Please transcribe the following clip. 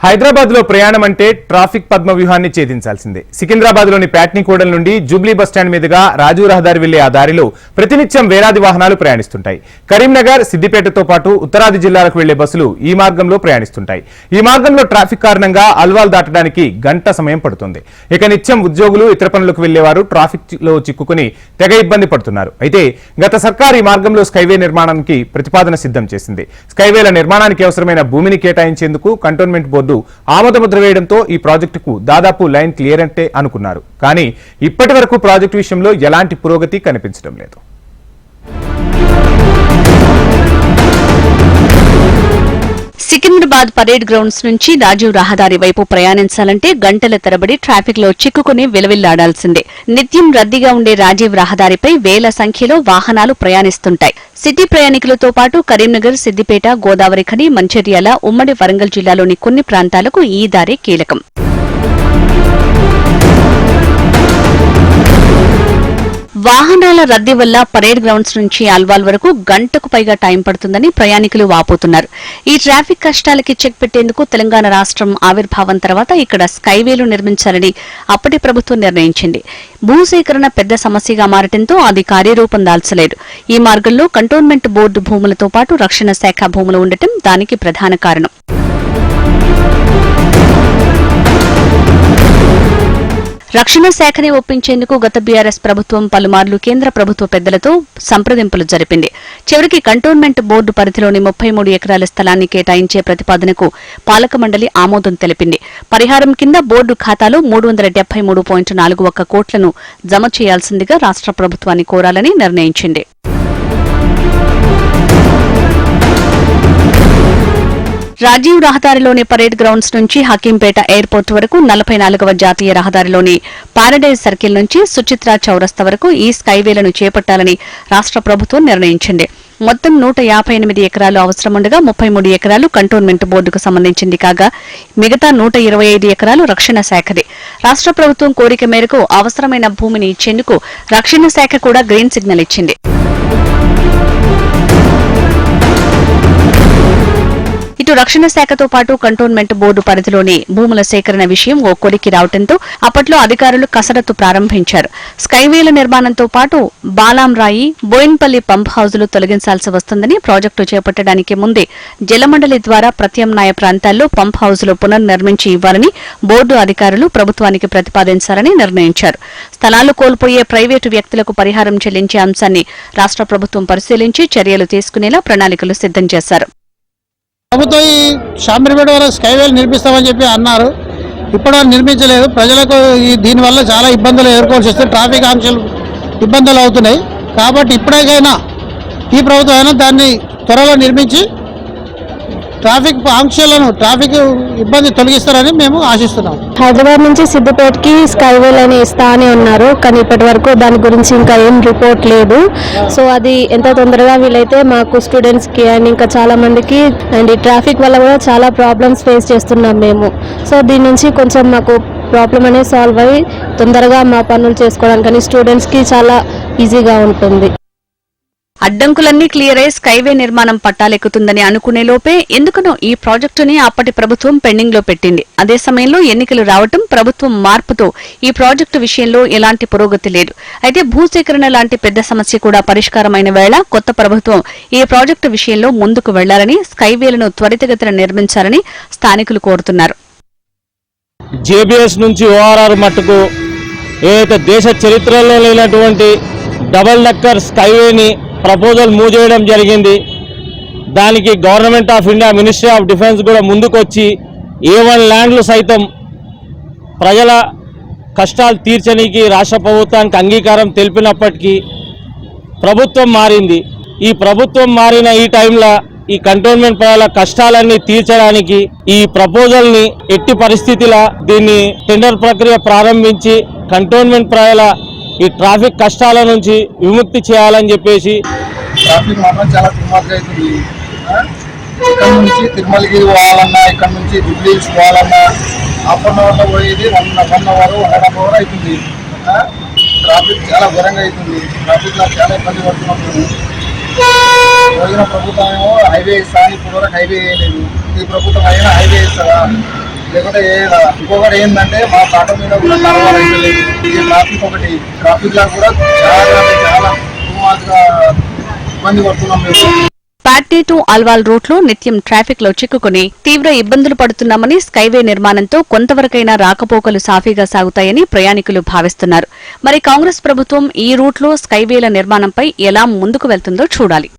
హైదరాబాద్ లో ప్రయాణం అంటే ట్రాఫిక్ పద్మ వ్యూహాన్ని ఛేదించాల్సిందే. సికింద్రాబాద్ లోని ప్యాట్నికోడల నుండి జూబ్లీ బస్టాండ్ మీదుగా రాజీవ్ రహదారి వెళ్లే ఆ దారిలో ప్రతినిత్యం వేలాది వాహనాలు ప్రయాణిస్తుంటాయి. కరీంనగర్, సిద్దిపేటతో పాటు ఉత్తరాది జిల్లాలకు వెళ్లే బస్సులు ఈ మార్గంలో ప్రయాణిస్తుంటాయి. ఈ మార్గంలో ట్రాఫిక్ కారణంగా అల్వాల్ దాటడానికి గంట సమయం పడుతుంది. ఇక నిత్యం ఉద్యోగులు, ఇతర పనులకు వెళ్లేవారు ట్రాఫిక్ లో చిక్కుకుని తెగ ఇబ్బంది పడుతున్నారు. అయితే గత సర్కారు ఈ మార్గంలో స్కైవే నిర్మాణానికి ప్రతిపాదన సిద్ధం చేసింది. స్కైవేల నిర్మాణానికి అవసరమైన భూమిని కేటాయించేందుకు కంటోన్మెంట్ బోర్డు ఆమోదముద్ర వేయడంతో ఈ ప్రాజెక్టుకు దాదాపు లైన్ క్లియర్ అంటే అనుకున్నారు. కానీ ఇప్పటి వరకు ప్రాజెక్టు విషయంలో ఎలాంటి పురోగతి కనిపించడం లేదు. సికింద్రాబాద్ పరేడ్ గ్రౌండ్స్ నుంచి రాజీవ్ రహదారి వైపు ప్రయాణించాలంటే గంటల తరబడి ట్రాఫిక్ లో చిక్కుకుని విలవిల్లాడాల్సిందే. నిత్యం రద్దీగా ఉండే రాజీవ్ రహదారిపై వేల సంఖ్యలో వాహనాలు ప్రయాణిస్తుంటాయి. సిటీ ప్రయాణికులతో పాటు కరీంనగర్, సిద్దిపేట, గోదావరి ఖని, మంచిర్యాల, ఉమ్మడి వరంగల్ జిల్లాలోని కొన్ని ప్రాంతాలకు ఈ దారి కీలకం. వాహనాల రద్దీ వల్ల పరేడ్ గ్రౌండ్స్ నుంచి అల్వాల్ వరకు గంటకు పైగా టైం పడుతుందని ప్రయాణికులు వాపోతున్నారు. ఈ ట్రాఫిక్ కష్టాలకి చెక్ పెట్టేందుకు తెలంగాణ రాష్ట్రం ఆవిర్భావం తర్వాత ఇక్కడ స్కైవేలు నిర్మించాలని అప్పటి ప్రభుత్వం నిర్ణయించింది. భూసేకరణ పెద్ద సమస్యగా మారటంతో అది కార్యరూపం దాల్చలేదు. ఈ మార్గంలో కంటోన్మెంట్ బోర్డు భూములతో పాటు రక్షణ శాఖ భూములు ఉండటం దానికి ప్రధాన కారణం. రక్షణ శాఖని ఒప్పించేందుకు గత బీఆర్ఎస్ ప్రభుత్వం పలుమార్లు కేంద్ర ప్రభుత్వ పెద్దలతో సంప్రదింపులు జరిపింది. చివరికి కంటోన్మెంట్ బోర్డు పరిధిలోని 33 ఎకరాల స్థలాన్ని కేటాయించే ప్రతిపాదనకు పాలక మండలి ఆమోదం తెలిపింది. పరిహారం కింద బోర్డు ఖాతాలో 373.41 కోట్లను జమ చేయాల్సిందిగా రాష్ట్ర ప్రభుత్వాన్ని కోరాలని నిర్ణయించింది. రాజీవ్ రహదారిలోని పరేడ్ గ్రౌండ్స్ నుంచి హకీంపేట ఎయిర్పోర్ట్ వరకు, 44వ జాతీయ రహదారిలోని పారడైజ్ సర్కిల్ నుంచి సుచిత్రా చౌరస్తా వరకు ఈ స్కైవేలను చేపట్టాలని రాష్ట్ర ప్రభుత్వం నిర్ణయించింది. మొత్తం 158 ఎకరాలు అవసరముండగా 33 ఎకరాలు కంటోన్మెంట్ బోర్డుకు సంబంధించింది కాగా మిగతా 125 ఎకరాలు రక్షణ శాఖది. రాష్ట్ర ప్రభుత్వం కోరిక మేరకు అవసరమైన భూమిని ఇచ్చేందుకు రక్షణ శాఖ కూడా గ్రీన్ సిగ్నల్ ఇచ్చింది. ఇటు రక్షణ శాఖతో పాటు కంటోన్మెంట్ బోర్డు పరిధిలోని భూముల సేకరణ విషయం ఓ కొలికి రావడంతో అప్పట్లో అధికారులు కసరత్తు ప్రారంభించారు. స్కైవేల నిర్మాణంతో పాటు బాలాంరాయి, బోయిన్పల్లి పంప్ హౌజులు తొలగించాల్సి వస్తుందని ప్రాజెక్టు చేపట్టడానికి ముందే జలమండలి ద్వారా ప్రత్యామ్నాయ ప్రాంతాల్లో పంప్ హౌజులు పునర్నిర్మించి ఇవ్వాలని బోర్డు అధికారులు ప్రభుత్వానికి ప్రతిపాదించాలని నిర్ణయించారు. స్థలాలు కోల్పోయే ప్రైవేటు వ్యక్తులకు పరిహారం చెల్లించే అంశాన్ని రాష్ట్ర ప్రభుత్వం పరిశీలించి చర్యలు తీసుకునేలా ప్రణాళికలు సిద్ధం చేశారు. ప్రభుత్వం ఈ షాంబర్పేట వరకు స్కైవేలు నిర్మిస్తామని చెప్పి అన్నారు. ఇప్పటివరకు నిర్మించలేదు. ప్రజలకు దీనివల్ల చాలా ఇబ్బందులు ఎదుర్కోవాల్సి వస్తే ట్రాఫిక్ ఆంక్షలు ఇబ్బందులు అవుతున్నాయి. కాబట్టి ఇప్పటికైనా ఈ ప్రభుత్వం అయినా దాన్ని త్వరలో నిర్మించి ట్రాఫిక్ ఇబ్బంది తొలగిస్తారని మేము ఆశిస్తున్నాం. హైదరాబాద్ నుంచి సిద్దిపేటకి స్కైవేల్ అని ఇస్తా అని ఉన్నారు, కానీ ఇప్పటి వరకు దాని గురించి ఇంకా ఏం రిపోర్ట్ లేదు. సో అది ఎంత తొందరగా వీలైతే మాకు స్టూడెంట్స్కి అండ్ ఇంకా చాలా మందికి అండ్ ఈ ట్రాఫిక్ వల్ల కూడా చాలా ప్రాబ్లమ్స్ ఫేస్ చేస్తున్నాం మేము. సో దీని నుంచి కొంచెం మాకు ప్రాబ్లం అనేది సాల్వ్ అయ్యి తొందరగా మా పనులు చేసుకోవడానికి కానీ స్టూడెంట్స్కి చాలా ఈజీగా ఉంటుంది. అడ్డంకులన్నీ క్లియర్ అయి స్కైవే నిర్మాణం పట్టాలెక్కుతుందని అనుకునే లోపే ఎందుకనో ఈ ప్రాజెక్టుని అప్పటి ప్రభుత్వం పెండింగ్ లో పెట్టింది. అదే సమయంలో ఎన్నికలు రావటం, ప్రభుత్వం మార్పుతో ఈ ప్రాజెక్టు విషయంలో ఎలాంటి పురోగతి లేదు. అయితే భూసేకరణ లాంటి పెద్ద సమస్య కూడా పరిష్కారమైన వేళ కొత్త ప్రభుత్వం ఈ ప్రాజెక్టు విషయంలో ముందుకు వెళ్లాలని, స్కైవేలను త్వరితగతిన నిర్మించాలని స్థానికులు కోరుతున్నారు. జేబీఎస్ నుంచి ఓఆర్ఆర్ మట్టుకు ఏదైతే దేశ చరిత్రలో లేనటువంటి డబల్ డెక్కర్ స్కైవేని ప్రపోజల్ మూవ్ చేయడం జరిగింది. దానికి government of India, ministry of defence కూడా ముందుకొచ్చి A1 ల్యాండ్లు సైతం ప్రజల కష్టాలు తీర్చడానికి రాష్ట్ర ప్రభుత్వానికి అంగీకారం తెలిపినప్పటికీ ప్రభుత్వం మారింది. ఈ ప్రభుత్వం మారిన ఈ టైంలో ఈ కంటోన్మెంట్ ప్రజల కష్టాలన్నీ తీర్చడానికి ఈ ప్రపోజల్ని ఎట్టి పరిస్థితిలో దీన్ని టెండర్ ప్రక్రియ ప్రారంభించి కంటోన్మెంట్ ప్రజల ఈ ట్రాఫిక్ కష్టాల నుంచి విముక్తి చేయాలని చెప్పేసి. ట్రాఫిక్ మాత్రం చాలా దుర్మార్గం అవుతుంది. ఇక్కడ నుంచి తిరుమలగిరి పోవాలన్నా, ఇక్కడ నుంచి జూబ్లీహిల్స్ పోవాలన్నా హాఫ్ అన్ అవర్లో పోయేది 1 అవర్ 1.5 అవర్ అవుతుంది. ట్రాఫిక్ చాలా ఘోరంగా అవుతుంది. ట్రాఫిక్లో చాలా ఇబ్బంది పడుతున్నప్పుడు పోయిన ప్రభుత్వం ఏమో హైవే ఇస్తా, ఇప్పుడు వరకు హైవే వేయలేదు. ఈ ప్రభుత్వం అయినా హైవే ఇస్తుందా? లేకపోతే ఇంకొకటి ఏంటంటే మా పాట మీద కూడా కలవాలి అయితే లేదు. ఈ ట్రాఫిక్ లా కూడా చాలా అంటే చాలా దుమారుగా ఇబ్బంది పడుతున్నాం మేము. పాట్నీ టు అల్వాల్ రూట్లో నిత్యం ట్రాఫిక్ లో చిక్కుకుని తీవ్ర ఇబ్బందులు పడుతున్నామని స్కైవే నిర్మాణంతో కొంతవరకైనా రాకపోకలు సాఫీగా సాగుతాయని ప్రయాణికులు భావిస్తున్నారు. మరి కాంగ్రెస్ ప్రభుత్వం ఈ రూట్లో స్కైవేల నిర్మాణంపై ఎలా ముందుకు వెళ్తుందో చూడాలి.